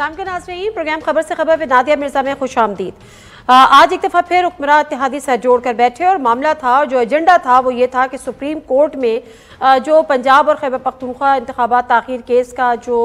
शाम के नाज़रीन, प्रोग्राम खबर से खबर विद नादिया मिर्जा में खुश आमदीद। आज एक दफ़ा फिर हुक्मरान इत्तेहादी सर जोड़कर बैठे और मामला था, और जो एजेंडा था वो ये था कि सुप्रीम कोर्ट में जो पंजाब और खैबर पख्तूनख्वा इंतखाबात ताख़ीर केस का जो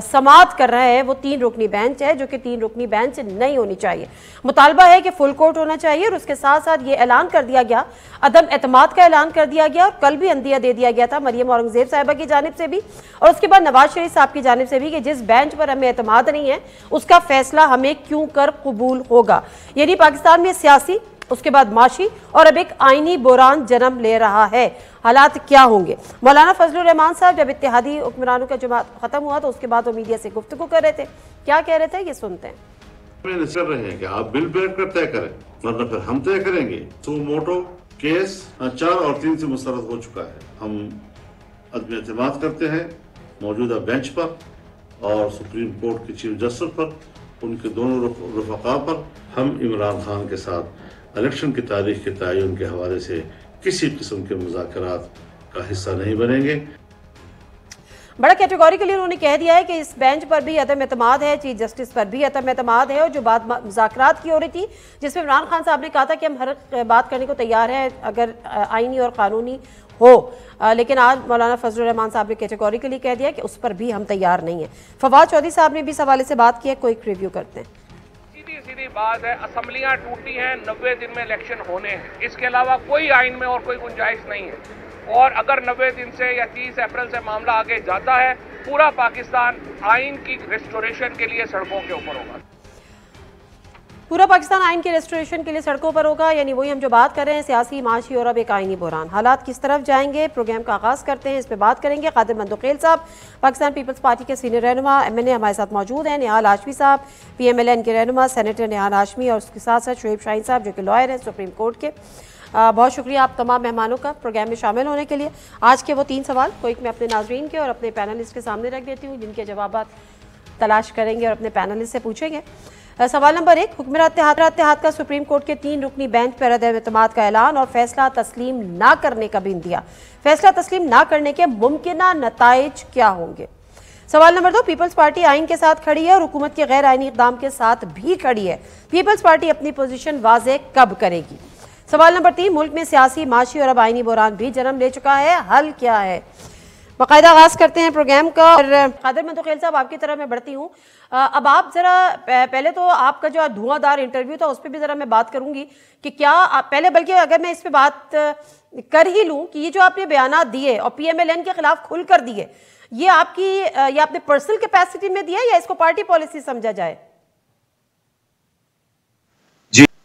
समाअत कर रहा है वो 3 रुकनी बेंच है, जो कि 3 रुकनी बेंच नहीं होनी चाहिए। मुतालबा है कि फुल कोर्ट होना चाहिए, और उसके साथ साथ ये ऐलान कर दिया गया, अदम एतमाद का ऐलान कर दिया गया, और कल भी अंदिया दे दिया गया था मरियम औरंगजेब साहिबा की जानिब से भी और उसके बाद नवाज शरीफ साहब की जानिब से भी कि जिस बेंच पर हमें एतमाद नहीं है उसका फैसला हमें क्यों कर कबूल होगा। यानी पाकिस्तान में सियासी, उसके बाद माशी और अब एक आईनी बुरान जन्म ले रहा है। हालात क्या होंगे? मौलाना फजलुर रहमान साहब जब इत्तेहादी हुक्मरानों का जमात खत्म हुआ तो उसके बाद वो मीडिया से गुफ्तगू कर रहे थे। क्या कह रहे थे, ये सुनते हैं। कर रहे हैं कि आप बिल बैठकर तय करें, वरना फिर हम तय करेंगे। सो मोटो केस 4 और 3 से मुस्तरद हो चुका है। हम अदम एतमाद करते हैं मौजूदा बेंच पर और सुप्रीम कोर्ट के चीफ जस्टिस पर, उनके दोनों रफका पर। हम इमरान खान के साथ इलेक्शन की तारीख के तयन के हवाले से किसी किस्म के मुज़ाकरात का हिस्सा नहीं बनेंगे। बड़ा कैटेगोरिकली उन्होंने कह दिया है कि इस बेंच पर भी अदम एतमाद है, चीफ जस्टिस पर भी अदम एतमाद है, और जो बात मुज़ाकरात की हो रही थी जिसमें इमरान खान साहब ने कहा था कि हम हर बात करने को तैयार हैं अगर आईनी और कानूनी हो, लेकिन आज मौलाना फजलुर रहमान साहब ने कैटेगोरिकली कह दिया कि उस पर भी हम तैयार नहीं हैं। फवाद चौधरी साहब ने भी इस हवाले से बात की है, कोई रिव्यू करते हैं। सीधी बात है, असम्बलियां टूटी हैं, 90 दिन में इलेक्शन होने हैं, इसके अलावा कोई आइन में और कोई गुंजाइश नहीं है। और अगर 90 दिन से या 30 अप्रैल से मामला आगे जाता है, पूरा पाकिस्तान आइन की रेस्टोरेशन के लिए सड़कों के ऊपर होगा। पूरा पाकिस्तान आइन के रेस्टोरेशन के लिए सड़कों पर होगा, यानी वही हम जो बात कर रहे हैं, सियासी, माशी और अब एक आइनी बुहरान। हालात किस तरफ जाएंगे, प्रोग्राम का आगाज़ करते हैं, इस पर बात करेंगे। कादिर मंदोखेल साहब पाकिस्तान पीपल्स पार्टी के सीनियर रहनुमा MNA हमारे साथ मौजूद हैं। निहाल हाशमी साहब PMLN के रहनुमा सेनेटर निहाल हाशमी, और उसके साथ साथ शोएब शाहीन साहब जो कि लॉयर हैं सुप्रीम कोर्ट के। बहुत शुक्रिया आप तमाम मेहमानों का प्रोग्राम में शामिल होने के लिए। आज के वो 3 सवाल को एक मैं अपने नाजरीन के और अपने पैनलिस्ट के सामने रख देती हूँ, जिनके जवाब तलाश करेंगे और अपने पैनलिस्ट से पूछेंगे। सवाल नंबर 1, हुक्मरान इत्तेहाद का सुप्रीम कोर्ट के 3 रुकनी बेंच पर अदम एतमाद का ऐलान और फैसला तस्लीम ना करने का भी इंदिया। फैसला तस्लीम ना करने के मुमकिना नताइज क्या होंगे? सवाल नंबर 2, पीपल्स पार्टी आइन के साथ खड़ी है और हुकूमत के गैर आइनी इक़दाम के साथ भी खड़ी है। पीपल्स पार्टी अपनी पोजीशन वाज़े कब करेगी? सवाल नंबर 3, मुल्क में सियासी, माशी और अब आइनी बुहरान भी जन्म ले चुका है, हल क्या है? बाकायदा आगाज करते हैं प्रोग्राम का। और कादिर मंदोखेल साहब आपकी तरफ मैं बढ़ती हूँ। अब आप ज़रा पहले तो आपका जो धुआंधार इंटरव्यू था उस पर भी ज़रा मैं बात करूँगी कि क्या पहले, बल्कि अगर मैं इस पर बात कर ही लूँ कि ये जो आपने बयानात दिए और PMLN के खिलाफ खुल कर दिए, ये आपने पर्सनल कैपेसिटी में दिया या इसको पार्टी पॉलिसी समझा जाए?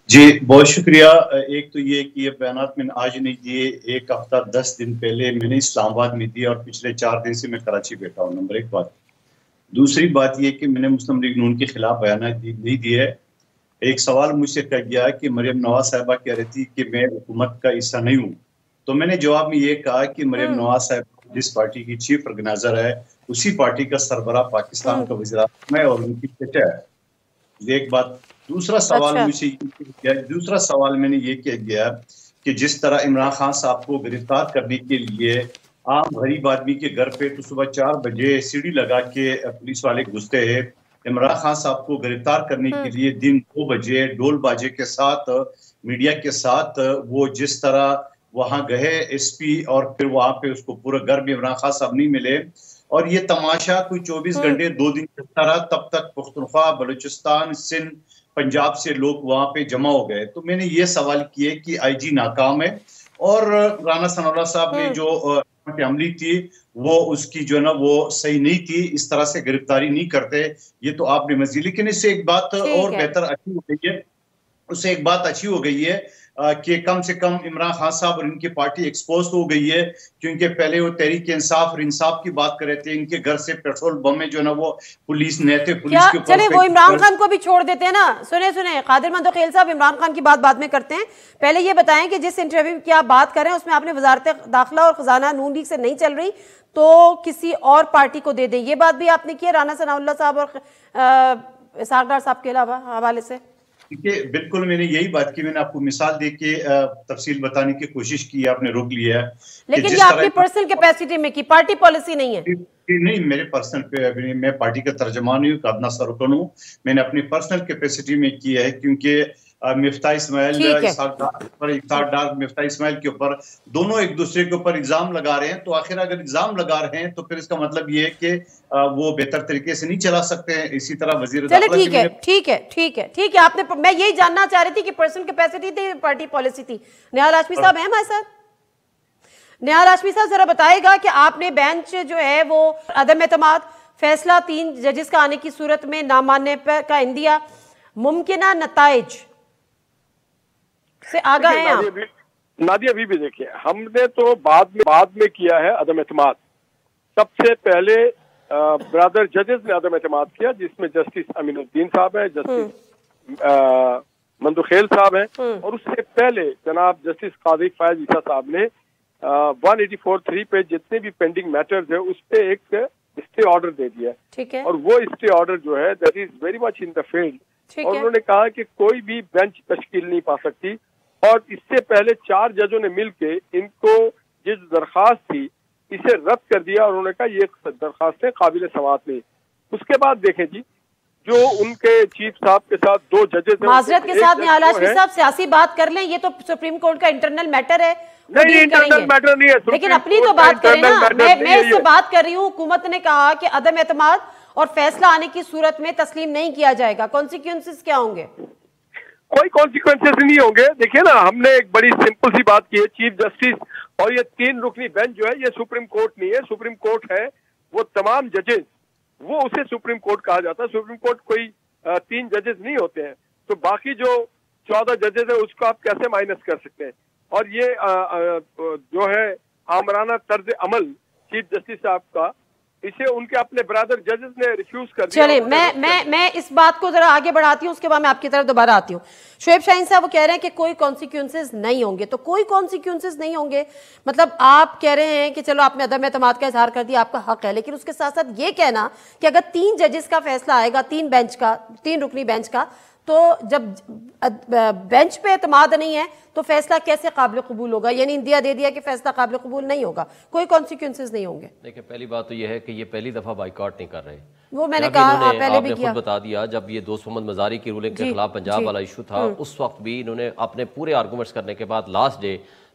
जी बहुत शुक्रिया। एक तो ये कि ये बयानात मैंने आज नहीं दिए, 1 हफ्ता 10 दिन पहले मैंने इस्लामाबाद में दिया और पिछले 4 दिन से मैं कराची बैठा हूँ। नंबर 1 बात। दूसरी बात ये कि मैंने मुस्लिम लीग नून के खिलाफ बयानात नहीं दिए। एक सवाल मुझसे कहा गया कि मरियम नवाज साहिबा कह रही थी कि मैं हुकूमत का हिस्सा नहीं हूँ, तो मैंने जवाब में ये कहा कि मरियम नवाज साहिबा जिस पार्टी की चीफ ऑर्गेनाइजर है उसी पार्टी का सरबराह पाकिस्तान का वज़ीर आज़म है और उनकी बेटा है। एक बात। दूसरा सवाल दूसरा सवाल मैंने ये किया गया कि जिस तरह इमरान खान साहब को गिरफ्तार करने के लिए आम गरीब आदमी के घर पे तो सुबह 4 बजे सीढ़ी लगा के पुलिस वाले घुसते हैं, इमरान खान साहब को गिरफ्तार करने के लिए दिन 2 बजे ढोल बाजे के साथ मीडिया के साथ वो जिस तरह वहां गए SP, और फिर वहां पे उसको पूरा घर में इमरान खान साहब नहीं मिले, और ये तमाशा कोई 24 घंटे 2 दिन चलता रहा। तब तक पुख्तनख्वा, बलूचिस्तान, सिंध, पंजाब से लोग वहां पे जमा हो गए। तो मैंने ये सवाल किए कि IG नाकाम है और राना सनाउल्लाह साहब ने जो अमली थी वो उसकी जो है ना वो सही नहीं थी, इस तरह से गिरफ्तारी नहीं करते। ये तो आपने मजीद, लेकिन इससे एक बात और बेहतर अच्छी हो गई है, उससे एक बात अच्छी हो गई है कि कम से कम इमरान खान साहब और इनकी पार्टी एक्सपोज हो गई है, क्योंकि पहले वो तहरीक इंसाफ और इंसाफ की बात कर रहे थे, इनके घर से पेट्रोल बम में जो है ना वो पुलिस नेते पुलिस के ऊपर। चले वो इमरान खान को भी छोड़ देते हैं ना। सुने कादिर मंदोखेल साहब, इमरान खान की बात बाद में करते हैं। पहले ये बताएं कि जिस इंटरव्यू की आप बात कर रहे हैं उसमें आपने वजारत दाखिला और खजाना नून लीग से नहीं चल रही तो किसी और पार्टी को दे दें, ये बात भी आपने की राना सनाउल्लाह साहब और इसहाक डार साहब के अलावा हवाले से? बिल्कुल मैंने यही बात की, मैंने आपको मिसाल देके तफसील बताने की कोशिश की, आपने रोक लिया है। लेकिन ये आपकी पर्सनल कैपेसिटी में की, पार्टी पॉलिसी नहीं है। नहीं, मेरे पर्सनल मैं पार्टी का तर्जमान हूँ, अदना सरकन हूँ। मैंने अपनी पर्सनल कैपेसिटी में किया है, क्योंकि मिफ्ता इस्माइल मिफ्ता इस्माइल के ऊपर दोनों एक दूसरे के ऊपर इल्जाम लगा रहे हैं। तो आखिर अगर इल्जाम लगा रहे हैं तो फिर इसका मतलब ये है कि वो बेहतर तरीके से नहीं चला सकते हैं। इसी तरह वजीर ठीक है आपने, मैं यही जानना चाह रही थी कि पर्सनल कैपेसिटी थी, पार्टी पॉलिसी थी। निहाल हाशमी साहब हैं हमारे साथ? निहाल हाशमी साहब जरा बताएगा कि आपने बेंच जो है वो अदम एतमाद फैसला 3 जजेस का आने की सूरत में ना मानने पर का इंदिया मुमकिना नताइज से आगा हैं आप? नादिया अभी भी देखिए, हमने तो बाद में किया है अदम एतमाद। सबसे पहले ब्रदर जजेस ने अदम एतमाद किया, जिसमें जस्टिस अमीनुद्दीन साहब है, जस्टिस मंदुखेल साहब हैं, और उससे पहले जनाब जस्टिस काजी फैज ईसा साहब ने 184(3) पे जितने भी पेंडिंग मैटर्स है उस पे एक स्टे ऑर्डर दे दिया। ठीक है। और वो स्टे ऑर्डर जो है that is very much in the field, और उन्होंने कहा कि कोई भी बेंच तश्कील नहीं पा सकती। और इससे पहले 4 जजों ने मिलके इनको ये जो दरखास्त थी इसे रद्द कर दिया, और उन्होंने कहा ये दरखास्तें काबिल समाअत नहीं। उसके बाद देखें जी, जो उनके चीफ साहब के साथ 2 जजेस माजरत के साथ निहाल हाशमी साहब सियासी बात कर लें, ये तो सुप्रीम कोर्ट का इंटरनल मैटर है। नहीं, इंटरनल मैटर नहीं है, लेकिन अपनी तो बात करें ना। मैं इससे बात कर रही हूँ, हुकूमत ने कहा कि अदम एतमाद और फैसला आने की सूरत में तस्लीम नहीं किया जाएगा। कॉन्सिक्वेंसेस क्या होंगे? कोई कॉन्सिक्वेंसेस नहीं होंगे। देखिए ना, हमने एक बड़ी सिंपल सी बात की है, चीफ जस्टिस और ये 3 रुकनी बेंच जो है ये सुप्रीम कोर्ट नहीं है। सुप्रीम कोर्ट है वो तमाम जजेस, वो उसे सुप्रीम कोर्ट कहा जाता है। सुप्रीम कोर्ट कोई 3 जजेस नहीं होते हैं। तो बाकी जो 14 जजेस है उसको आप कैसे माइनस कर सकते हैं? और ये जो है आमराना तर्ज अमल चीफ जस्टिस साहब का, इसे उनके अपने ब्रदर जजेस ने रिफ्यूज कर दिया। चलिए मैं इस बात को जरा आगे बढ़ाती हूँ, उसके बाद मैं आपकी तरफ दोबारा आती हूँ। शुएब शाहीन साहब वो कह रहे हैं कि कोई कॉन्सिक्वेंसेस नहीं होंगे, तो कोई कॉन्सिक्वेंसेस नहीं होंगे मतलब आप कह रहे हैं कि चलो आपने अदम एतमाद का इजहार कर दिया, आपका हक है, लेकिन उसके साथ साथ ये कहना कि अगर 3 जजेस का फैसला आएगा, 3 रुकनी बेंच का, तो जब बेंच पे एतमाद नहीं है तो फैसला कैसे काबिल कबूल होगा? यानी इंदिया दे दिया कि फैसला काबिल कबूल नहीं होगा, कोई कॉन्सिक्वेंसेस नहीं होंगे। देखिए, पहली बात तो यह है कि ये पहली दफा बाइकआउट नहीं कर रहे। वो मैंने कहा पहले भी किया, खुद बता दिया। जब ये दोस्त मोहम्मद मजारी की रूलिंग के खिलाफ पंजाब वाला इशू था, उस वक्त भी इन्होंने अपने पूरे आर्गूमेंट्स करने के बाद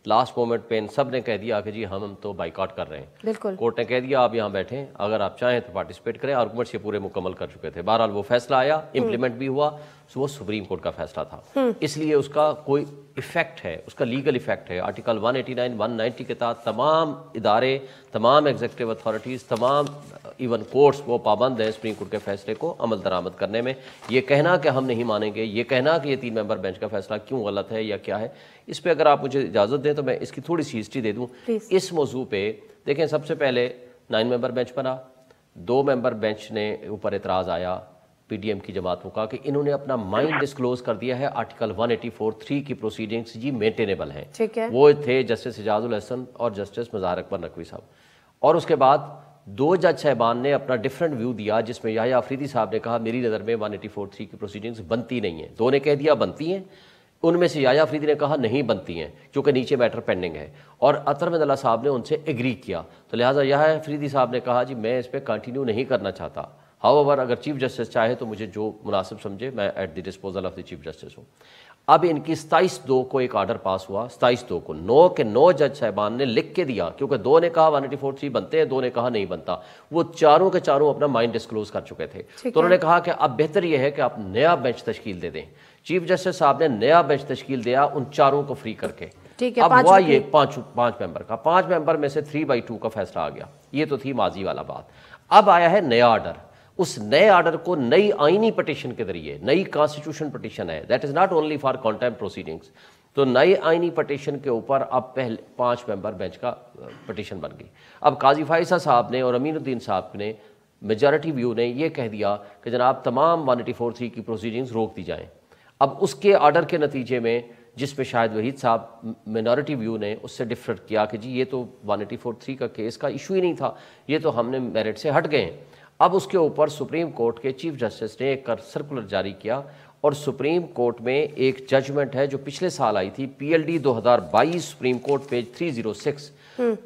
लास्ट मोमेंट पे इन सब ने कह दिया कि जी हम तो बाइकआउट कर रहे हैं। बिल्कुल, कोर्ट ने कह दिया आप यहाँ बैठें, अगर आप चाहें तो पार्टिसिपेट करें। आर्गूमेंट्स ये पूरे मुकम्मल कर चुके थे। बहरहाल वो फैसला आया, इम्प्लीमेंट भी हुआ, तो वो सुप्रीम कोर्ट का फैसला था, इसलिए उसका कोई इफेक्ट है, उसका लीगल इफेक्ट है। आर्टिकल 189, 190 के तहत तमाम इदारे, तमाम एग्जीक्यूटिव अथॉरिटीज़, तमाम इवन कोर्ट्स वो पाबंद हैं सुप्रीम कोर्ट के फैसले को अमल दरामद करने में। ये कहना कि हम नहीं मानेंगे, ये कहना कि ये 3 मेंबर बेंच का फैसला क्यों गलत है या क्या है, इस पर अगर आप मुझे इजाज़त दें तो मैं इसकी थोड़ी सी हिस्ट्री दे दूँ इस मौजू पे। देखें, सबसे पहले 9 मेंबर बेंच बना, 2 मेंबर बेंच ने ऊपर एतराज़ आया पीडीएम की जमात को, कहा कि इन्होंने अपना माइंड डिस्क्लोज कर दिया है, आर्टिकल 184(3) की प्रोसीडिंग्स जी मेंटेनेबल हैं। ठीक है। वो थे जस्टिस इजाजुल हसन और जस्टिस मज़ार अकबर नकवी साहब। और उसके बाद 2 जज साहबान ने अपना डिफरेंट व्यू दिया, जिसमें याह्या अफरीदी साहब ने कहा मेरी नज़र में 184(3) की प्रोसीडिंग्स बनती नहीं है। 2 ने कह दिया बनती हैं, उनमें से याह्या अफरीदी ने कहा नहीं बनती हैं क्योंकि नीचे मैटर पेंडिंग है, और अतर महमूद साहब ने उनसे एग्री किया। तो लिहाजा याह्या अफरीदी साहब ने कहा जी मैं इस पर कंटिन्यू नहीं करना चाहता, हाउएवर अगर चीफ जस्टिस चाहे तो मुझे जो मुनासिब समझे मैं at the disposal of the chief justice हूँ। अब इनकी 27/2 को एक आर्डर पास हुआ, 27/2 को 9 के 9 जज साहबान ने लिख के दिया, क्योंकि 2 ने कहा 184(3) बनते हैं, 2 ने कहा नहीं बनता। वो चारों के चारों अपना माइंड डिस्क्लोज कर चुके थे। तो उन्होंने कहा कि अब बेहतर यह है कि आप नया बेंच तश्कील दे दें। चीफ जस्टिस साहब ने नया बेंच तश्कील दिया उन चारों को फ्री करके। अब हुआ ये 5 मेंबर का, 5 मेंबर में से 3/2 का फैसला आ गया। ये तो थी माजी वाला बात। अब आया है नया आर्डर, उस नए आर्डर को नई आईनी पटिशन के जरिए, नई कॉन्स्टिट्यूशन पटिशन है, that is not only for contempt proceedings, तो नई आईनी पटिशन के ऊपर अब पहले 5 मेंबर बेंच का पटिशन बन गई। अब काजी फाइसा साहब ने और अमीनुद्दीन साहब ने मेजॉरिटी व्यू ने यह कह दिया कि जनाब तमाम 184(3) की प्रोसीडिंग्स रोक दी जाएं। अब उसके आर्डर के नतीजे में, जिसमें शायद वहीद साहब मिनॉरिटी व्यू ने उससे डिफर किया कि जी ये तो 184(3) का केस का इशू ही नहीं था, ये तो हमने मेरिट से हट गए हैं। अब उसके ऊपर सुप्रीम कोर्ट के चीफ जस्टिस ने एक सर्कुलर जारी किया और सुप्रीम कोर्ट में एक जजमेंट है जो पिछले साल आई थी, PLD 2022 सुप्रीम कोर्ट पेज 306,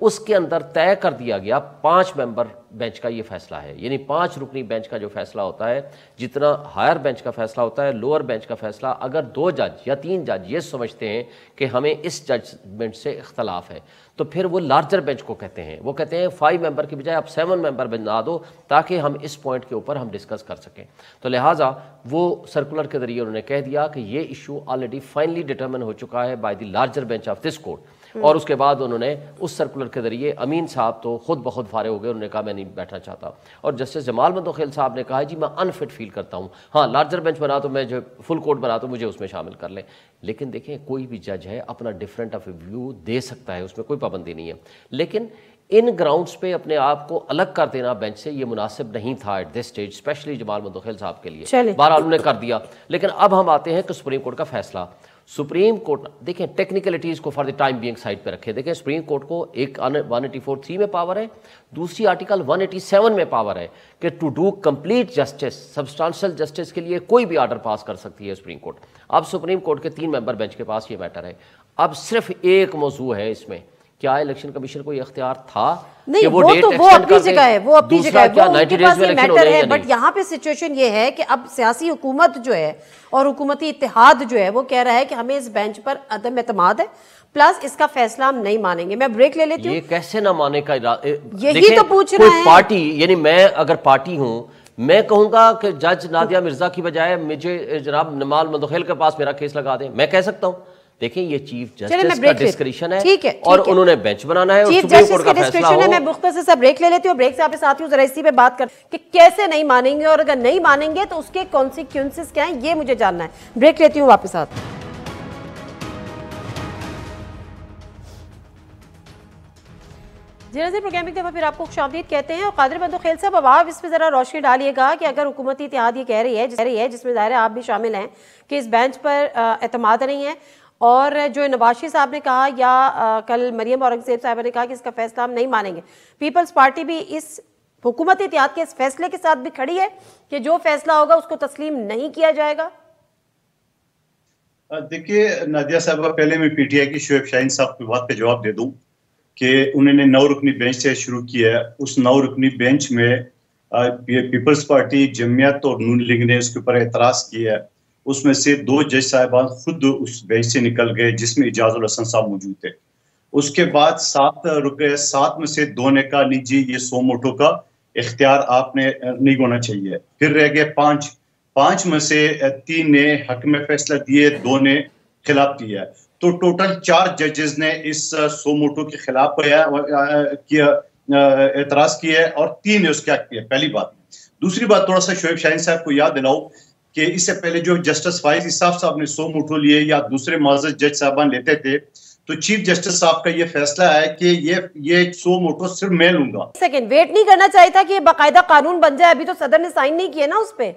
उसके अंदर तय कर दिया गया 5 मेंबर बेंच का ये फैसला है। यानी 5 रुकनी बेंच का जो फैसला होता है, जितना हायर बेंच का फैसला होता है, लोअर बेंच का फैसला, अगर 2 जज या 3 जज ये समझते हैं कि हमें इस जजमेंट से इख्तलाफ है, तो फिर वो लार्जर बेंच को कहते हैं, वो कहते हैं 5 मेंबर की बजाय आप 7 मेंबर बना दो ताकि हम इस पॉइंट के ऊपर हम डिस्कस कर सकें। तो लिहाजा वो सर्कुलर के जरिए उन्होंने कह दिया कि ये इशू ऑलरेडी फाइनली डिटर्मिन हो चुका है by the larger bench of this court. और उसके बाद उन्होंने उस सर्कुलर के जरिए अमीन साहब तो खुद बहुत फारे हो गए, उन्होंने कहा मैं नहीं बैठना चाहता। और जस्टिस जमाल मंदोखेल साहब ने कहा जी मैं अनफिट फील करता हूँ, हाँ लार्जर बेंच बना तो मैं जो फुल कोर्ट बना तो मुझे उसमें शामिल कर लें। लेकिन देखें, कोई भी जज है अपना डिफरेंट ऑफ व्यू दे सकता है, उसमें कोई पाबंदी नहीं है, लेकिन इन ग्राउंड्स पे अपने आप को अलग कर देना बेंच से ये मुनासिब नहीं था at this stage, specially Jamal Mandokhel साहब के लिए। बहरहाल उन्होंने कर दिया। लेकिन अब हम आते हैं कि सुप्रीम कोर्ट का फैसला। सुप्रीम कोर्ट देखें, टेक्निकलिटीज को for the time being side पे रखें। देखें, सुप्रीम कोर्ट को एक 184(3) में पावर है, दूसरी आर्टिकल 187 में पावर है कि to do complete justice, substantial justice के लिए कोई भी ऑर्डर पास कर सकती है सुप्रीम कोर्ट। अब सुप्रीम कोर्ट के 3 मेंबर बेंच के पास ये मैटर है। अब सिर्फ एक मौजू है इसमें, क्या इलेक्शन कमीशन को ये इख्तियार था नहीं, कि वो अपनी जगह है, वो अपनी जगह है, वो उनके पास ये मैटर है। बट यहाँ पे सिचुएशन ये है कि अब सियासी हुकूमत जो है और हुकूमती इत्तेहाद जो है वो कह रहा है कि हमें इस बेंच पर अदम एतमाद है, प्लस इसका फैसला हम नहीं मानेंगे। मैं ब्रेक ले लेती हूँ। ये कैसे ना माने का यही तो पूछ रहे हैं। पार्टी, यानी मैं अगर पार्टी हूँ, मैं कहूंगा कि जज नादिया मिर्जा की बजाय मुझे जनाब जमाल मंदोखेल के पास मेरा केस लगा दें, मैं कह सकता हूँ। देखिए, ये चीफ जस्टिस का डिस्क्रिप्शन है, ठीक है, और उन्होंने बेंच बनाना है, चीफ जस्टिस का डिस्क्रिप्शन है। मैं मुख्तसर सा ब्रेक ले लेती हूँ। ब्रेक से आपके साथियों जरा इसी पे बात कर कि कैसे नहीं मानेंगे और अगर नहीं मानेंगे तो उसके कॉन्सिक्वेंसेस क्या हैं, ये मुझे जानना है। ब्रेक लेती हूँ, वापस आते हैं। जी नज़ीर, प्रोग्राम एक दफ़ा फिर आपको खुशामदीद कहते हैं। और कादिर मंदोखेल साहब, अब आप इस पर ज़रा रोशनी डालिएगा कि अगर हुकूमती इत्तेहाद ये कह रही है जिसमें ज़ाहिर है आप भी शामिल हैं कि इस बेंच पर एतमाद नहीं है, और जो नवाज शरीफ साहब ने कहा या कल मरियम औरंगज़ेब साहब ने कहा कि इसका फैसला हम नहीं मानेंगे, पीपल्स पार्टी भी इस हुकूमती इत्तेहाद के इस फैसले के साथ भी खड़ी है कि जो फैसला होगा उसको तस्लीम नहीं किया जाएगा। देखिए नादिया साहब, पहले मैं PTI की शोएब शाहीन साहब की बात का जवाब दे दूं कि उन्होंने 9 रुकनी बेंच से शुरू किया है। उस 9 रुकनी बेंच में पीपल्स पार्टी, जमीयत और नून लीग ने उसके ऊपर एतराज किया है। उसमें से 2 जज साहिबान खुद उस बेंच से निकल गए, जिसमें इजाजुल हसन साहब मौजूद थे। उसके बाद 7 रुके, 7 में से 2 ने कहा नहीं जी, ये सो मोटो का इख्तियार आपने नहीं होना चाहिए। फिर रह गए 5 में से 3 ने हक में फैसला दिए, 2 ने खिलाफ दिया। तो टोटल 4 जजेस ने इस सो मोटो के खिलाफ एतराज किया और 3 ने उसका किया। पहली बात। दूसरी बात, थोड़ा सा शोएब शाहीन साहब को याद दिलाओ कि इससे पहले जो जस्टिस फाइज इसाफ साहब ने सो मोटो लिए या दूसरे मुअज़्ज़ज़ जज साहबान लेते थे, तो चीफ जस्टिस साहब का ये फैसला है कि ये सो मोटो सिर्फ मैं लूंगा। सेकंड, वेट नहीं करना चाहिए था कि ये बाकायदा कानून बन जाए? अभी तो सदर ने साइन नहीं किया ना उस पे।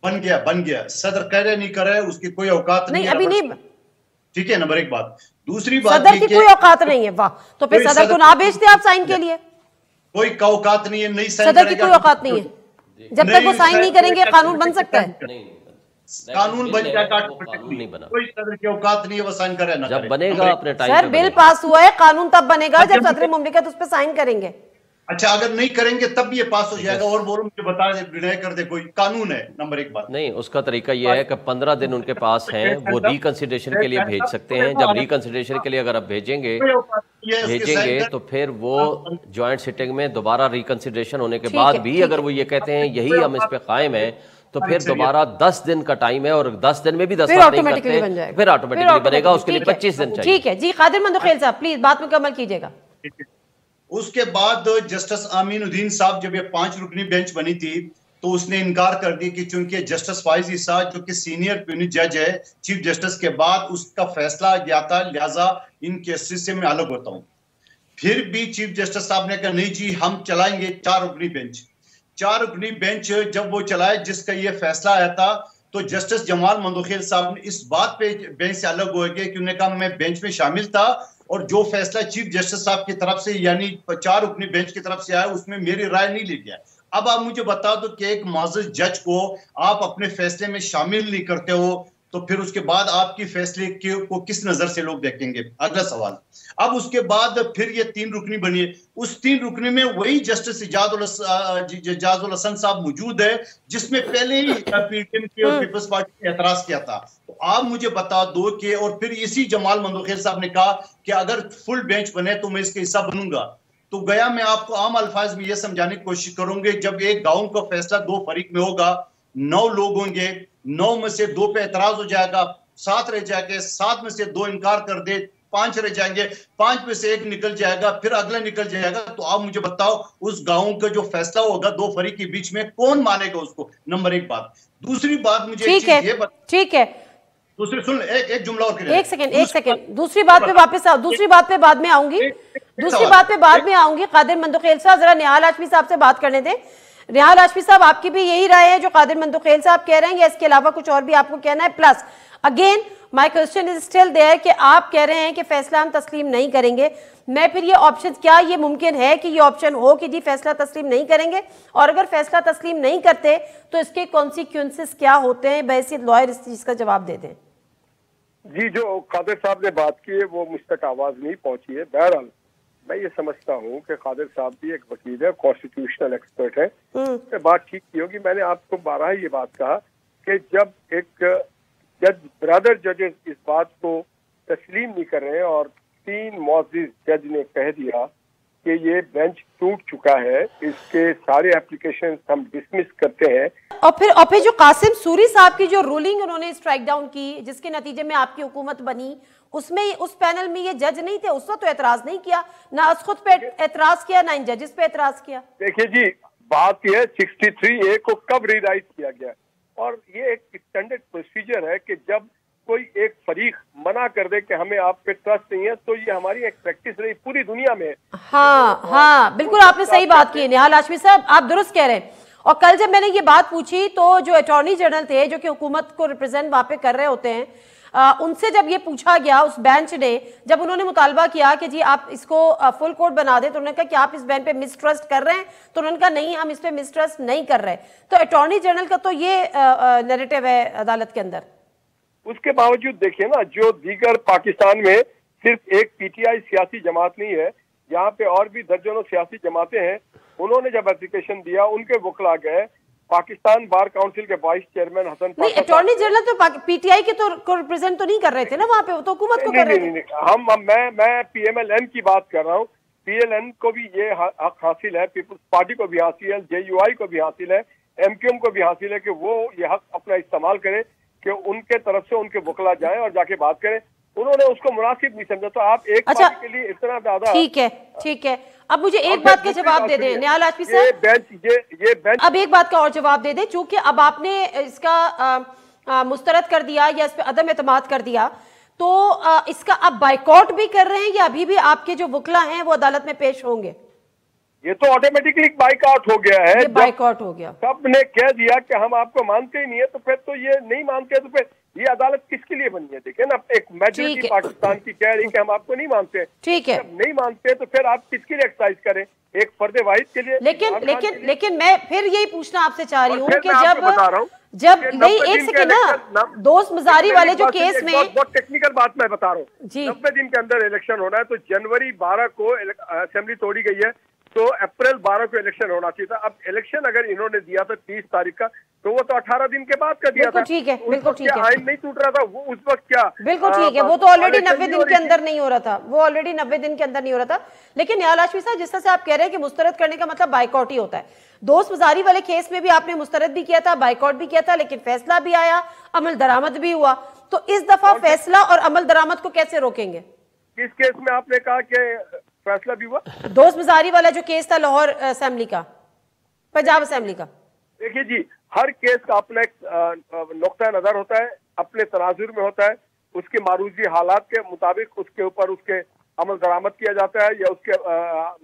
बन गया। सदर कह रहे नहीं कर रहे, उसकी कोई औकात नहीं, अभी नहीं। ठीक है, नंबर 1 बात। दूसरी बात, सदर की कोई औकात नहीं है। वाह, तो फिर सदर को ना भेजते आप साइन के लिए। कोई औकात नहीं है, नहीं साइन सदर की कोई औकात नहीं है। जब तक वो साइन नहीं करेंगे कानून बन सकता है? कानून बन जाएगा, कोई सदर की औकात नहीं है वो साइन करे ना। जब बनेगा अपने टाइम सर, बिल पास हुआ है, कानून तब बनेगा जब सदर मुमलिकत उस पर साइन करेंगे। अच्छा, अगर नहीं करेंगे तब भी ये पास हो जाएगा। और बोलो, मुझे बता दे, विनय कर दे, कोई कानून है। नंबर 1 बात नहीं, उसका तरीका ये है कि 15 दिन उनके पास हैं, वो रिकंसिडरेशन के लिए भेज सकते हैं। जब रिकंसिडरेशन के लिए अगर आप भेजेंगे तो फिर वो ज्वाइंट सिटिंग में दोबारा रिकंसिडरेशन होने के बाद भी अगर वो ये कहते हैं यही हम इस पे कायम है, तो फिर दोबारा 10 दिन का टाइम है, और 10 दिन में भी 10 नहीं करते फिर ऑटोमेटिकली बनेगा। उसके लिए 25 दिन चाहिए। ठीक है जी। कादिर मंदोखेल साहब, प्लीज बात मुकम्मल कीजिएगा। उसके बाद जस्टिस आमीनुद्दीन साहब, जब ये 5 रुकनी बेंच बनी थी, तो उसने इनकार कर दिया कि चूंकि जस्टिस फाइज ईसा जो कि सीनियर प्यूनी जज है चीफ जस्टिस के बाद, उसका फैसला गया था, लिहाजा इन केसेस से मैं अलग होता हूं। फिर भी चीफ जस्टिस साहब ने कहा नहीं जी, हम चलाएंगे 4 रुकनी बेंच। 4 रुकनी बेंच जब वो चलाए, जिसका ये फैसला आया था, तो जस्टिस जमाल मंदोखेल साहब ने इस बात पे बेंच से अलग हो गए कि उन्होंने कहा मैं बेंच में शामिल था और जो फैसला चीफ जस्टिस साहब की तरफ से यानी 4 रुकनी बेंच की तरफ से आया उसमें मेरी राय नहीं ली गया। अब आप मुझे बता दो कि एक माजिद जज को आप अपने फैसले में शामिल नहीं करते हो तो फिर उसके बाद आपकी फैसले को किस नजर से लोग देखेंगे? अगला सवाल। अब उसके बाद फिर ये 3 रुकनी बनी है, उस 3 रुकनी में वही जस्टिस इजाजुल हसन साहब मौजूद है जिसमें पहले ही पीटीएम की और पीपल्स पार्टी ने एतराज किया था। तो आप मुझे बता दो कि और फिर इसी जमाल मंदोखेल साहब ने कहा कि अगर फुल बेंच बने तो मैं इसका हिस्सा बनूंगा। तो गया मैं आपको आम अल्फाज में यह समझाने की कोशिश करूंगी, जब एक गांव का फैसला 2 फरीक में होगा, 9 लोग होंगे, 9 में से 2 पे एतराज हो जाएगा, 7 रह जाएंगे, 7 में से 2 इनकार कर दे, 5 रह जाएंगे, 5 में से 1 निकल जाएगा, फिर अगला निकल जाएगा। तो आप मुझे बताओ उस गांव का जो फैसला होगा 2 फरीक के बीच में कौन मानेगा उसको? नंबर 1 बात। दूसरी बात मुझे ठीक है दूसरी सुन, एक जुमला और एक सेकंड दूसरी बात पे वापस आओ, दूसरी बात पे बाद में आऊंगी, दूसरी बात पे बाद में आऊंगी। कादिर मंदोखेल साहब जरा निहाल हाशमी साहब से बात करने दें। निहाल हाशमी साहब, आपकी भी यही राय है जो कादिर मंदोखेल साहब कह रहे हैं या इसके अलावा कुछ और भी आपको कहना है? Plus again my question is still there कि आप कह रहे हैं कि फैसला हम तस्लीम नहीं करेंगे। मैं फिर ये ऑप्शन, क्या ये मुमकिन है कि ये ऑप्शन हो कि जी फैसला तस्लीम नहीं करेंगे, और अगर फैसला तस्लीम नहीं करते तो इसके कॉन्सिक्वेंसेस क्या होते हैं? बहैसियत लॉयर इस चीज का जवाब दे दें। जी, जो कादिर साहब ने बात की है वो मुझ तक आवाज नहीं पहुंची है। बहरहाल मैं ये समझता हूँ कि कादिर साहब भी एक वकील है, कॉन्स्टिट्यूशनल एक्सपर्ट है, तो बात ठीक की होगी। मैंने आपको 12 ये बात कहा कि जब एक जज ब्रदर जजेस इस बात को तस्लीम नहीं कर रहे और 3 मुअज़्ज़िज़ जज ने कह दिया कि ये बेंच टूट चुका है, इसके सारे एप्लीकेशन हम डिसमिस करते हैं। और फिर जो कासिम सूरी साहब की जो रूलिंग उन्होंने स्ट्राइक डाउन की जिसके नतीजे में आपकी हुकूमत बनी, उसमें उस पैनल में ये जज नहीं थे, उस वक्त तो एतराज नहीं किया, ना उस खुद पे एतराज किया ना इन जजेस पे एतराज किया। देखिए जी, बात यह है 63A को कब रीराइट किया गया, और ये एक स्टैंडर्ड प्रोसीजर है कि जब कोई एक फरीक मना कर दे कि हमें आप पे ट्रस्ट नहीं है, तो ये हमारी एक प्रैक्टिस रही पूरी दुनिया में। हाँ, बिल्कुल आपने सही बात की निहाल हाशमी साहब, आप दुरुस्त कह रहे हैं। और कल जब मैंने ये बात पूछी तो जो अटॉर्नी जनरल थे जो कि हुकूमत को रिप्रेजेंट वहां पे कर रहे होते हैं, उनसे जब ये पूछा गया उस बेंच ने, जब उन्होंने मुतालबा किया कि जी आप इसको फुल कोर्ट बना दें, तो उन्होंने कहा कि आप इस बेंच पे मिसट्रस्ट कर रहे हैं, तो उन्होंने कहा नहीं हम इस पे मिसट्रस्ट नहीं कर रहे। तो अटॉर्नी जनरल का तो ये नैरेटिव है अदालत के अंदर। उसके बावजूद देखिए ना, जो दीगर पाकिस्तान में सिर्फ एक पीटीआई सियासी जमात नहीं है, यहाँ पे और भी दर्जनों सियासी जमातें हैं। उन्होंने जब एप्लीकेशन दिया, उनके वकील गए, पाकिस्तान बार काउंसिल के वाइस चेयरमैन हसन, नहीं अटॉर्नी जनरल तो पीटीआई के तो रिप्रेजेंट तो नहीं कर रहे थे ना वहाँ पे, वो तो हुकूमत को कर रहे थे। मैं पीएमएलएन की बात कर रहा हूँ। पीएलएन को भी ये हक हासिल है, पीपल्स पार्टी को भी हासिल है, जेयूआई को भी हासिल है, एमक्यूएम को भी हासिल है कि वो ये हक अपना इस्तेमाल करे कि उनके तरफ से उनके वकील जाए और जाके बात करें। उन्होंने उसको मुनासिब नहीं समझा। तो आप एक पार्टी के लिए इतना ज्यादा, ठीक है। अब मुझे एक बात का जवाब दे दें निहाल हाशमी साहब, ये बेंच अब एक बात का और जवाब दे दें, चूंकि अब आपने इसका मुस्तरद कर दिया या इस पे अदम एतमाद कर दिया, तो इसका आप बाइकआउट भी कर रहे हैं या अभी भी आपके जो वकील हैं वो अदालत में पेश होंगे? ये तो ऑटोमेटिकली बाइकआउट हो गया है। बाइकआउट हो गया, सबने कह दिया कि हम आपको मानते ही नहीं है, तो फिर तो ये नहीं मानते, तो फिर ये अदालत किसके लिए बनी है? देखिए ना, एक मेजॉरिटी पाकिस्तान की कह रही कि हम आपको नहीं मानते। ठीक है, जब नहीं मानते तो फिर आप किसके लिए एक्सरसाइज करें? एक फर्द वाहिद के लिए। लेकिन मैं फिर यही पूछना आपसे चाह रही हूँ कि जब नहीं, एक सेकंड ना, दोस्त मजारी वाले जो केस में, बहुत टेक्निकल बात मैं बता रहा हूँ, 90 दिन के अंदर इलेक्शन होना है, तो जनवरी 12 को असेंबली तोड़ी गई है, तो अप्रैल 12 को इलेक्शन होना चाहिए था। अब इलेक्शन अगर इन्होंने दिया था 30 तारीख का, तो वो तो 18 दिन के बाद का दिया था। ठीक है, बिल्कुल ठीक है, आइन नहीं टूट रहा था वो उस वक्त, क्या बिल्कुल ठीक है, वो तो ऑलरेडी 90 दिन के अंदर नहीं हो रहा था, वो ऑलरेडी 90 दिन के अंदर नहीं हो रहा था। लेकिन निहाल हाशमी साहब, जिस तरह से आप कह रहे हैं कि मुस्तरद करने का मतलब बाइकआउट ही होता है, दोस्त मजारी वाले केस में भी आपने मुस्तरद भी किया था, बाइकआउट भी किया था, लेकिन फैसला भी आया, अमल दरामद भी हुआ। तो इस दफा फैसला और अमल दरामद को कैसे रोकेंगे? किस केस में आपने कहा कि फैसला भी हुआ? दोस्त मजारी वाला जो केस था लाहौर असेंबली का, पंजाब असेंबली का। देखिए जी, हर केस का अपना एक नुक्ता नजर होता है, अपने तनाजुर में होता है, उसके मारूजी हालात के मुताबिक उसके ऊपर उसके अमल दरामद किया जाता है, या उसके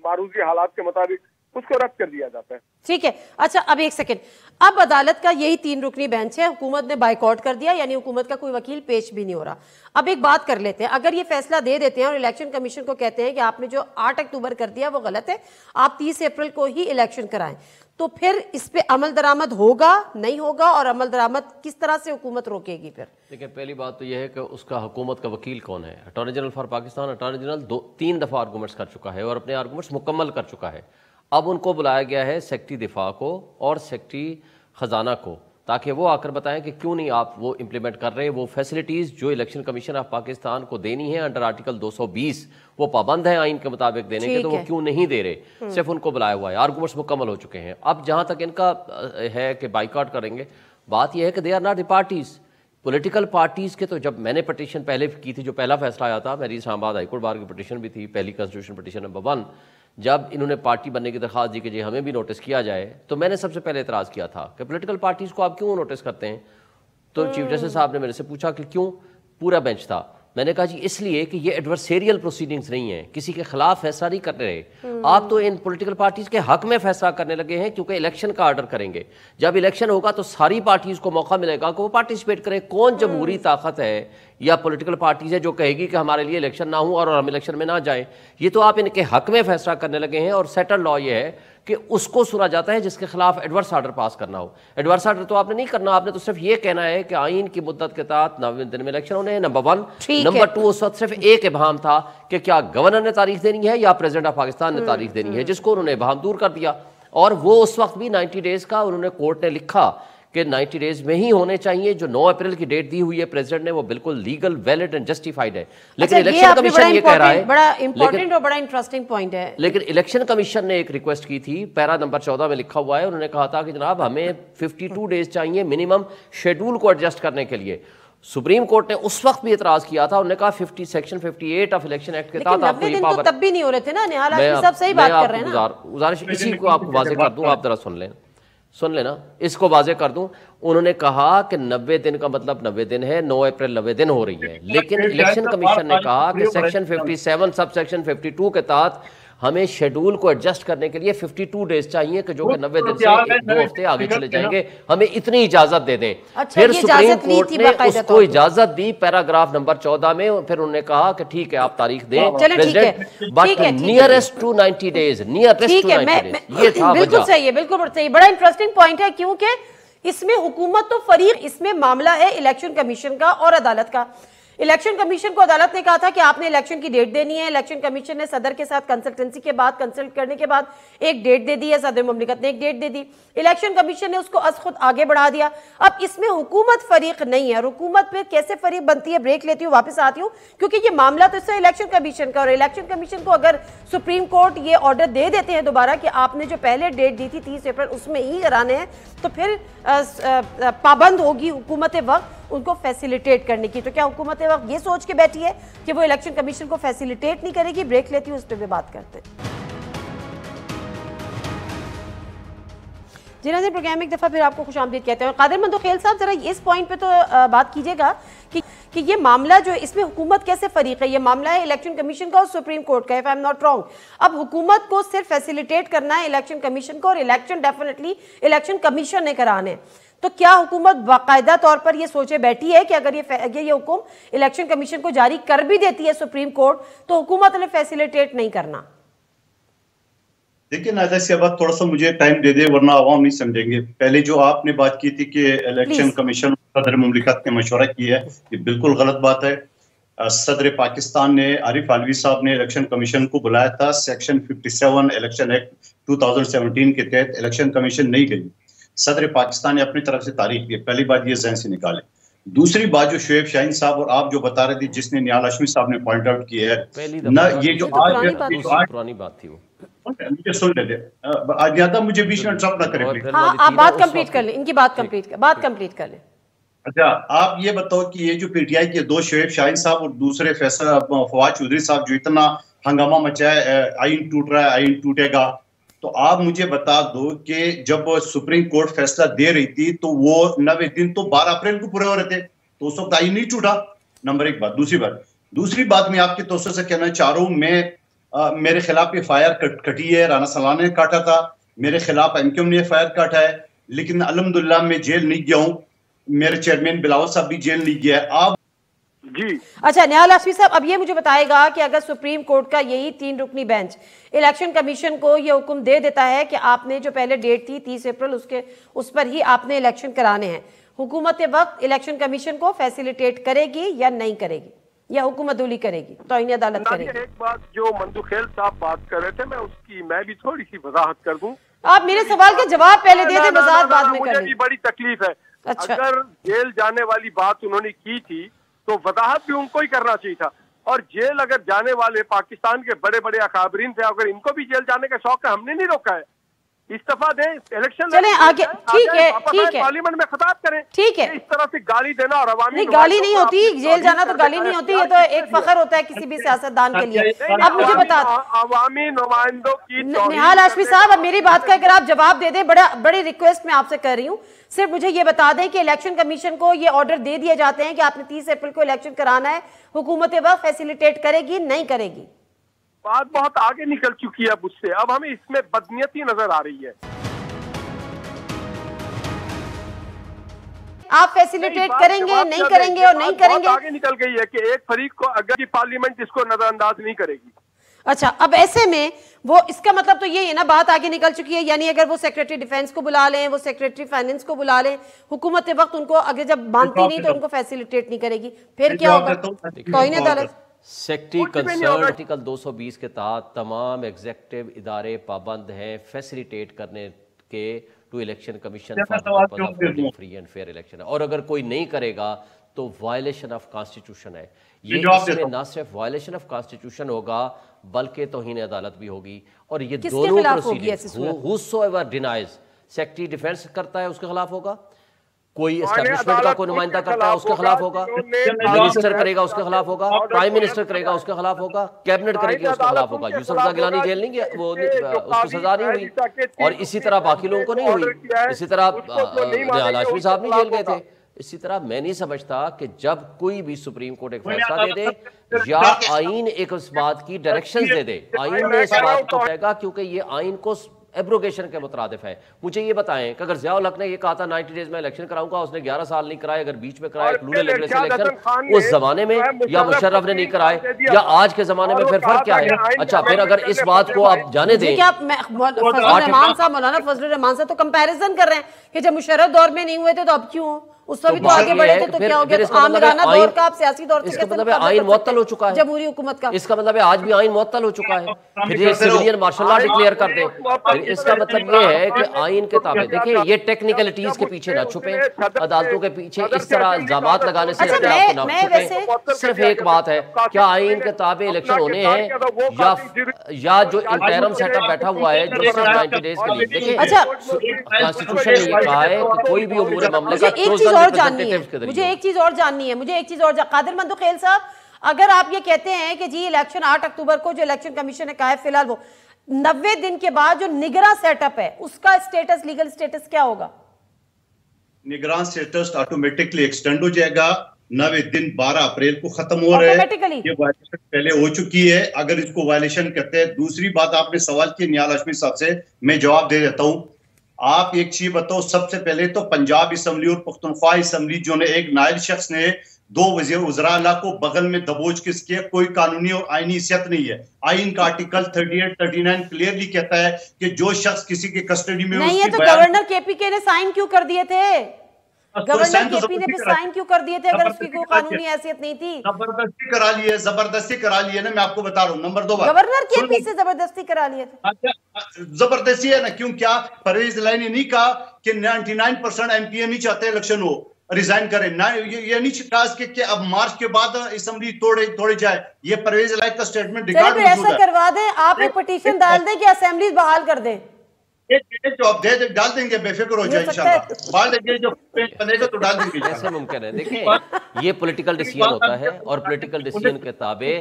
मारूजी हालात के मुताबिक उसको रद्द कर दिया जाता है। ठीक है। अच्छा, अब एक सेकंड, अब अदालत का यही 3 रुकनी बेंच है, हुकूमत ने बाइकआउट कर दिया, यानी हुकूमत का कोई वकील पेश भी नहीं हो रहा। अब एक बात कर लेते हैं, अगर ये फैसला दे देते हैं और इलेक्शन कमीशन को कहते हैं कि आपने जो 8 अक्टूबर कर दिया वो गलत है, आप 30 अप्रैल को ही इलेक्शन कराएं, तो फिर इस पे अमल दरामद होगा, नहीं होगा, और अमल दरामद किस तरह से हुकूमत रोकेगी? फिर देखिए, पहली बात तो यह है कि उसका हुकूमत का वकील कौन है। Attorney general for Pakistan, attorney general 3 दफ़ा आर्गूमेंट्स कर चुका है और अपने आर्गूमेंट्स मुकम्मल कर चुका है। अब उनको बुलाया गया है सेक्रेटरी दिफा को और सेक्रेटरी ख़जाना को, ताकि वो आकर बताएं कि क्यों नहीं आप वो इम्प्लीमेंट कर रहे। वो फैसिलिटीज़ जो इलेक्शन कमीशन ऑफ पाकिस्तान को देनी है अंडर आर्टिकल 220, वो पाबंद है आइन के मुताबिक देने के, तो वो क्यों नहीं दे रहे। सिर्फ उनको बुलाया हुआ है, आर्गूमेंट्स मुकम्मल हो चुके हैं। अब जहाँ तक इनका है कि बाइकआउट करेंगे, बात यह है कि they are not the parties. Political parties के तो जब मैंने पटिशन पहले की थी, जो पहला फैसला आया था, मेरी इस्लामाबाद हाईकोर्ट बार की पटिशन भी थी, पहली कॉन्स्टिट्यूशन पटिशन नंबर 1, जब इन्होंने पार्टी बनने की दरख्वास्त दी कि जी हमें भी नोटिस किया जाए, तो मैंने सबसे पहले एतराज़ किया था कि पॉलिटिकल पार्टीज़ को आप क्यों नोटिस करते हैं। तो चीफ जस्टिस साहब ने मेरे से पूछा कि क्यों, पूरा बेंच था। मैंने कहा जी इसलिए कि ये एडवर्सेरियल प्रोसीडिंग्स नहीं है, किसी के खिलाफ फैसला नहीं कर रहे। आप तो इन पॉलिटिकल पार्टीज़ के हक में फैसला करने लगे हैं, क्योंकि इलेक्शन का ऑर्डर करेंगे। जब इलेक्शन होगा तो सारी पार्टीज़ को मौका मिलेगा कि वो पार्टिसिपेट करें। कौन जमहूरी ताकत है या पॉलिटिकल पार्टीज है जो कहेगी कि हमारे लिए इलेक्शन ना हो और हम इलेक्शन में ना जाएं? ये तो आप इनके हक में फैसला करने लगे हैं। और सेटल लॉ ये है कि उसको सुना जाता है जिसके खिलाफ एडवर्स आर्डर पास करना हो। एडवर्स आर्डर तो आपने नहीं करना, आपने तो सिर्फ ये कहना है कि आइन की मुद्दत के तहत 90 दिन में इलेक्शन होने हैं, नंबर 1। नंबर 2, उस वक्त सिर्फ एक इबाम था कि क्या गवर्नर ने तारीख देनी है या प्रेसिडेंट ऑफ पाकिस्तान ने तारीख देनी है, जिसको उन्होंने इबाम दूर कर दिया। और वो उस वक्त भी 90 डेज का उन्होंने कोर्ट ने लिखा कि 90 डेज में ही होने चाहिए। जो 9 अप्रैल की डेट दी हुई है प्रेसिडेंट ने, वो बिल्कुल लीगल, वैलिड एंड जस्टिफाइड है। लेकिन इलेक्शन कमीशन ये कह रहा है, बड़ा इंपॉर्टेंट और बड़ा इंटरेस्टिंग पॉइंट है, लेकिन इलेक्शन कमीशन ने एक रिक्वेस्ट की थी, पैरा नंबर 14 में लिखा हुआ है। उन्होंने कहा था कि जनाब हमें 52 डेज चाहिए मिनिमम शेड्यूल को एडजस्ट करने के लिए। सुप्रीम कोर्ट ने उस वक्त भी एतराज किया था, उन्होंने कहा सेक्शन 58 ऑफ इलेक्शन एक्ट के तहत आपको ये पावर, तब भी नहीं हो रहे थे ना। निहाल हाशमी साहब सही बात कर रहे हैं ना। गुजारिश इसी को आपको वाजे कर दूं, आप जरा सुन लेना, इसको वाजे कर दूं। उन्होंने कहा कि 90 दिन का मतलब 90 दिन है, 9 अप्रैल 90 दिन हो रही है। लेकिन इलेक्शन कमीशन ने कहा कि सेक्शन 57 सब सेक्शन 52 के तहत हमें शेड्यूल को एडजस्ट करने के लिए 52 डेज चाहिए, कि जो कि 90 दिन से 1-2 हफ्ते आगे चले जाएंगे, हमें इतनी इजाजत दे दें। फिर सुप्रीम कोर्ट ने उसको इजाजत दी पैराग्राफ नंबर 14 में। फिर उन्होंने कहा कि ठीक है आप तारीख दें president, but nearest to 90 days, nearest to 90 days. ये था बिल्कुल सही है, बिल्कुल सही। बड़ा इंटरेस्टिंग पॉइंट है, क्योंकि इसमें हुकूमत तो फरीक, इसमें मामला है इलेक्शन कमीशन का और अदालत का। इलेक्शन कमीशन को अदालत ने कहा था कि आपने इलेक्शन की डेट देनी है। इलेक्शन कमीशन ने सदर के साथ कंसल्टेंसी के बाद, कंसल्ट करने के बाद एक डेट दे दी है, सदर मुमलिकत ने एक डेट दे दी, इलेक्शन कमीशन ने उसको अज खुद आगे बढ़ा दिया। अब इसमें हुकूमत फरीक नहीं है। हुकूमत पे कैसे फरीक बनती है? ब्रेक लेती हूँ, वापस आती हूँ, क्योंकि ये मामला तो इससे इलेक्शन कमीशन का, और इलेक्शन कमीशन को अगर सुप्रीम कोर्ट ये ऑर्डर दे देते हैं दोबारा कि आपने जो पहले डेट दी थी 30 अप्रैल उसमें ही कराने हैं, तो फिर पाबंद होगी हुकूमत वक्त उनको फैसिलिटेट करने की। तो क्या हुकूमत वक्त ये सोच के बैठी है कि वो इलेक्शन कमीशन को फैसिलिटेट नहीं करेगी? ब्रेक लेती हूँ, उस पर भी बात करते हैं। जी नाज़रीन, प्रोग्राम में एक दफ़ा फिर आपको खुशामदीद कहते हैं। कादिर मंदोखेल साहब, जरा इस पॉइंट पे तो बात कीजिएगा कि ये मामला जो है इसमें हुकूमत कैसे फरीक है? ये मामला है इलेक्शन कमीशन का और सुप्रीम कोर्ट का, if I am not wrong. अब हुकूमत को सिर्फ फैसिलिटेट करना है इलेक्शन कमीशन को, और इलेक्शन डेफिनेटली इलेक्शन कमीशन ने कराने। तो क्या हुकूमत बाकायदा तौर पर ये सोचे बैठी है कि अगर ये हुक्म इलेक्शन कमीशन को जारी कर भी देती है सुप्रीम कोर्ट, तो हुकूमत ने फैसिलिटेट नहीं करना? देखिए नाज़ा सी बात, थोड़ा सा मुझे टाइम दे दे वरना आवाम नहीं समझेंगे। पहले जो आपने बात की थी कि इलेक्शन कमीशन सदर मुमलिकत ने मशवरा किया है, ये बिल्कुल गलत बात है। सदर पाकिस्तान ने आरिफ अलवी साहब ने इलेक्शन कमीशन को बुलाया था। सेक्शन 57 इलेक्शन एक्ट 2017 के तहत इलेक्शन कमीशन नहीं गई, सदर पाकिस्तान ने अपनी तरफ से तारीख दी। पहली बात ये जहन से निकाले। दूसरी बात, जो शुएब शाहीन साहब और आप जो बता रहे थे, जिसने निहाल हाशमी साहब ने पॉइंट आउट किया है ना, ये जो आज पुरानी बात थी, वो मुझे सुन लेते, आज ज्यादा मुझे बीच में इंटरप्ट ना करें। हाँ, आप बात कंप्लीट कर लें, इनकी बात कंप्लीट कर लें। अच्छा, आप ये बताओ कि ये जो पीटीआई के दो शुएब शाहीन साहब और दूसरे फवाद चौधरी साहब जो इतना हंगामा मचाया, आइन टूट रहा है, आइन टूटेगा, तो आप मुझे बता दो कि जब सुप्रीम कोर्ट फैसला दे रही थी तो वो 90 दिन तो 12 अप्रैल को पूरे हो रहे थे, तो उस वक्त आइन नहीं टूटा। नंबर एक बात। दूसरी बात मैं आपके तौर से कहना चाह रहा हूं, मैं मेरे खिलाफ FIR कटी है, राना सलाना ने काटा था, मेरे खिलाफ MQM ने FIR काटा है, लेकिन अल्हम्दुलिल्लाह मैं जेल नहीं गया हूँ, मेरे चेयरमैन बिलावल साहब भी जेल नहीं गया है। आप जी अच्छा निहाल हाशमी साहब, अब ये मुझे बताएगा कि अगर सुप्रीम कोर्ट का यही 3 रुकनी बेंच इलेक्शन कमीशन को ये हुक्म दे देता है कि आपने जो पहले डेट थी 30 अप्रैल उस पर ही आपने इलेक्शन कराने हैं, हुकूमत वक्त इलेक्शन कमीशन को फैसिलिटेट करेगी या नहीं करेगी, या हुकूमत दूली करेगी, तौहीन अदालत करेगी? एक बात जो मंदुखेल साहब बात कर रहे थे, मैं भी थोड़ी सी वजाहत कर दूं। आप मेरे सवाल के जवाब पहले दे दें, वजाहत बाद में मुझे भी बड़ी तकलीफ है। अच्छा। अगर जेल जाने वाली बात उन्होंने की थी तो वजाहत भी उनको ही करना चाहिए था, और जेल अगर जाने वाले पाकिस्तान के बड़े बड़े अकाबरीन थे, अगर इनको भी जेल जाने का शौक है, हमने नहीं रोका है। इस्तीफा दें, इलेक्शन चलें आगे, ठीक है, पार्लियामेंट में खिताब करें, ठीक है। इस तरह से गाली देना और अवामी गाली नहीं होती, जेल जाना तो गाली नहीं होती, ये तो एक फख्र होता है किसी भी सियासतदान के लिए। अब मुझे बता, अवामी नुमाइंदों की निहाल हाशमी साहब, अब मेरी बात का अगर आप जवाब दे दें, बड़ी रिक्वेस्ट मैं आपसे कर रही हूँ, सिर्फ मुझे ये बता दें कि इलेक्शन कमीशन को ये ऑर्डर दे दिए जाते हैं कि आपने 30 अप्रैल को इलेक्शन कराना है, हुकूमत वक्त फैसिलिटेट करेगी नहीं करेगी? बात बहुत आगे निकल चुकी है मुझसे, अब हमें इसमें बदनीयती नजर आ रही है। आप फैसिलिटेट करेंगे नहीं करेंगे, और नहीं करेंगे आगे निकल गई है कि एक फरीक को अगर की पार्लियामेंट इसको नजरअंदाज नहीं करेगी। अच्छा, अब ऐसे में वो इसका मतलब तो ये है ना, बात आगे निकल चुकी है, यानी अगर वो सेक्रेटरी डिफेंस को बुला लें, वो सेक्रेटरी फाइनेंस को बुला लें, हुकूमत वक्त उनको अगर जब मानती नहीं तो उनको फैसिलिटेट नहीं करेगी, फिर क्या होगा? तौहीन अदालत सेक्रेटरी कंसर्न आर्टिकल 220 के तहत तमाम एग्जीक्यूटिव इदारे पाबंद हैं फैसिलिटेट करने के to election commission for free and fair election, और अगर कोई नहीं करेगा तो वायलेशन ऑफ कॉन्स्टिट्यूशन है। ये इसमें ना सिर्फ वायलेशन ऑफ कॉन्स्टिट्यूशन होगा बल्कि तौहीन अदालत भी होगी, और ये दोनों proceedings whosoever denies, secretary defence करता है उसके खिलाफ होगा, कोई एस्टैब्लिशमेंट का कोई नुमाइंदा करता है उसके खिलाफ होगा, मिनिस्टर करेगा उसके खिलाफ होगा, प्राइम मिनिस्टर करेगा उसके खिलाफ होगा, कैबिनेट करेगी उसके खिलाफ होगा। यूसुफ गिलानी जेल नहीं गया, वो उसको सजा नहीं हुई, और इसी तरह बाकी लोगों को नहीं हुई, इसी तरह निहाल हाशमी साहब नहीं जेल गए थे। इसी तरह मैं नहीं समझता कि जब कोई भी सुप्रीम कोर्ट एक फैसला दे दे या आईन एक इस बात की डायरेक्शन दे दे, आईन ने इस बात को कहेगा क्योंकि ये आईन को एब्रोगेशन के मुताबिक है। मुझे ये बताएं कि अगर ज़ियाउल हक ने ये कहा था 90 डेज में इलेक्शन कराऊंगा, उसने 11 साल नहीं कराए, अगर बीच में कराए प्लूरल इलेक्शन उस जमाने में, या मुशर्रफ ने नहीं कराए, या आज के जमाने में, फिर फर्क क्या है? अच्छा, फिर अगर इस बात को आप जाने दें, क्या मौलाना फजलुर रहमान साहब तो कंपैरिजन कर रहे हैं कि जब मुशर्रफ दौर में नहीं हुए थे तो अब क्यों, उस समय तो आगे बढ़े थे, तो क्या हो गया? तो आमिराना दौर का आप सियासी दौर से, इसका मतलब है आईन मुअत्तल हो चुका है जमहूरी हुकूमत का, इसका मतलब है आज भी आईन मुअत्तल हो चुका है, फिर ये सिविलियन मार्शल लॉ डिक्लेयर कर दे, फिर इसका मतलब ये है कि आईन के ताबे। देखिए, ये टेक्निकलिटीज के पीछे ना छुपे, अदालतों के पीछे इस तरह इल्जामात लगाने से अपने आप को ना छुपे। सिर्फ एक बात है, क्या आईन के ताबे इलेक्शन होने हैं या जो इंटरम सेटअप बैठा हुआ है जो सिर्फ 90 डेज के लिए? देखिए, कॉन्स्टिट्यूशन ने ये कहा है कि कोई भी उमूर मामले का मुझे एक चीज और जाननी है, कादिर मंदुखेल साहब, अगर आप ये कहते हैं कि जी इलेक्शन 8 अक्टूबर को जो इलेक्शन कमीशन ने कहा है, फिलहाल वो 90 दिन के बाद जो निगरान सेटअप है उसका स्टेटस, लीगल स्टेटस क्या होगा? निगरान स्टेटस ऑटोमेटिकली एक्सटेंड हो जाएगा। 90 दिन 12 अप्रैल को खत्म हो रहे हैं, ये वायलेशन पहले हो चुकी है, अगर इसको वायलेशन करते हैं। दूसरी बात आपने सवाल की निहाल हाशमी साहब से, मैं जवाब दे देता हूं। आप एक चीज बताओ, सबसे पहले तो पंजाब असम्बली और पख्तूनख्वा असम्बली जो ने एक नायल शख्स ने 2 वज़ीर उज़रा को बगल में दबोच किसके, कोई कानूनी और आईनी हैसियत नहीं है। आईन का आर्टिकल 38, 39 क्लियरली कहता है कि जो शख्स किसी के कस्टडी में नहीं है तो गवर्नर केपीके ने साइन क्यों कर दिए थे? गवर्नर केपी ने भी साइन क्यों कर दिए थे अगर उसकी कोई कानूनी हैसियत नहीं थी? जबरदस्ती करा लिए ना, मैं आपको बता रहा हूँ। नंबर 2 बात, गवर्नर केपी से जबरदस्ती करा लिए थे। जबरदस्ती है ना, क्यों? क्या परवेज इलाही ने नहीं कहा कि 99% एमपीए नहीं चाहते इलेक्शन हो, रिजाइन करें ना? ये नहीं कहा कि अब मार्च के बाद असेंबली तोड़े जाए। ये परवेज इलाही का स्टेटमेंट ऐसा करवा दें, आप एक पिटीशन डाल दें कि असेंबली बहाल कर दें, जवाब दे डाल देंगे, बेफिक्र हो जाए इंशाल्लाह। बाल देंगे जो बनेगा तो डाल देंगे, कैसे मुमकिन है? देखिए, ये पॉलिटिकल डिसीजन होता है, और पॉलिटिकल डिसीजन के ताबे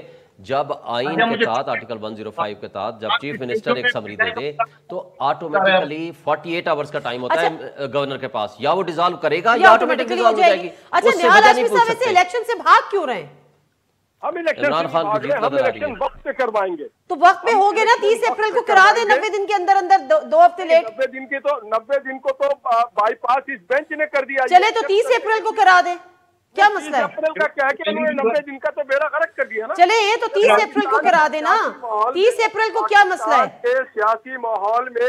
जब आईन के तहत आर्टिकल 105 के तहत जब चीफ मिनिस्टर एक समरी दे दे तो ऑटोमेटिकली 48 आवर्स का टाइम होता है गवर्नर के पास, या वो डिसॉल्व करेगा या ऑटोमेटिकली डिसॉल्व हो जाएगी। अच्छा, निहाल हाशमी साहब इलेक्शन से भाग क्यों रहे हैं? हम इलेक्शन इमरान खान की जीत हम नजर आ रही इलेक्शन है। वक्त पे करवाएंगे। तो वक्त पे हो गए ना, 30 अप्रैल को करा दे, 90 दिन के अंदर अंदर, 2 हफ्ते लेट। 90 दिन को तो बाईपास इस बेंच ने कर दिया। चले तो 30 अप्रैल को करा दे, क्या मसला है? 30 अप्रैल का क्या कि उन्होंने 90 दिन का तो बेड़ा गर्क कर दिया ना। चले ये तो 30 अप्रैल को करा देना, 30 अप्रैल को क्या मसला है? सियासी माहौल में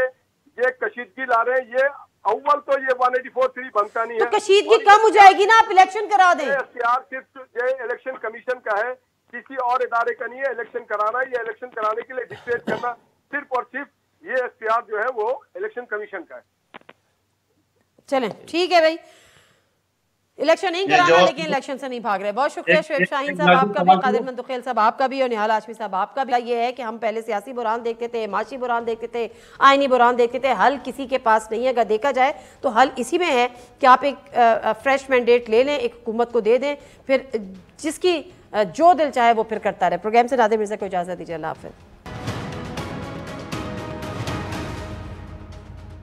ये कशीदगी ला रहे हैं, ये अव्वल तो ये 184(3) बनता नहीं तो है। कशीदगी कम हो जाएगी ना, आप इलेक्शन करा दें। इख्तियार सिर्फ ये इलेक्शन कमीशन का है, किसी और इदारे का नहीं है इलेक्शन कराना। ये इलेक्शन कराने के लिए डिक्टेट करना सिर्फ और सिर्फ ये इख्तियार जो है वो इलेक्शन कमीशन का है। चलें ठीक है भाई, इलेक्शन नहीं कराना लेकिन इलेक्शन से नहीं भाग रहे। बहुत शुक्रिया शुएब शाहीन साहब आपका भी, कादिर मंदुखेल साहब आपका भी, और निहाल हाशमी साहब आपका भी। ये है कि हम पहले सियासी बुरान देखते थे, माशी बुरान देखते थे, आइनी बुरान देखते थे, हल किसी के पास नहीं है। अगर देखा जाए तो हल इसी में है कि आप एक फ्रेश मैंडेट ले लें, एक हुकूमत को दे दें, फिर जिसकी जो दिल चाहे वो फिर करता रहे। प्रोग्राम से नादिर मिर्जा को इजाज़त दीजिए, अल्लाह हाफ़िज़।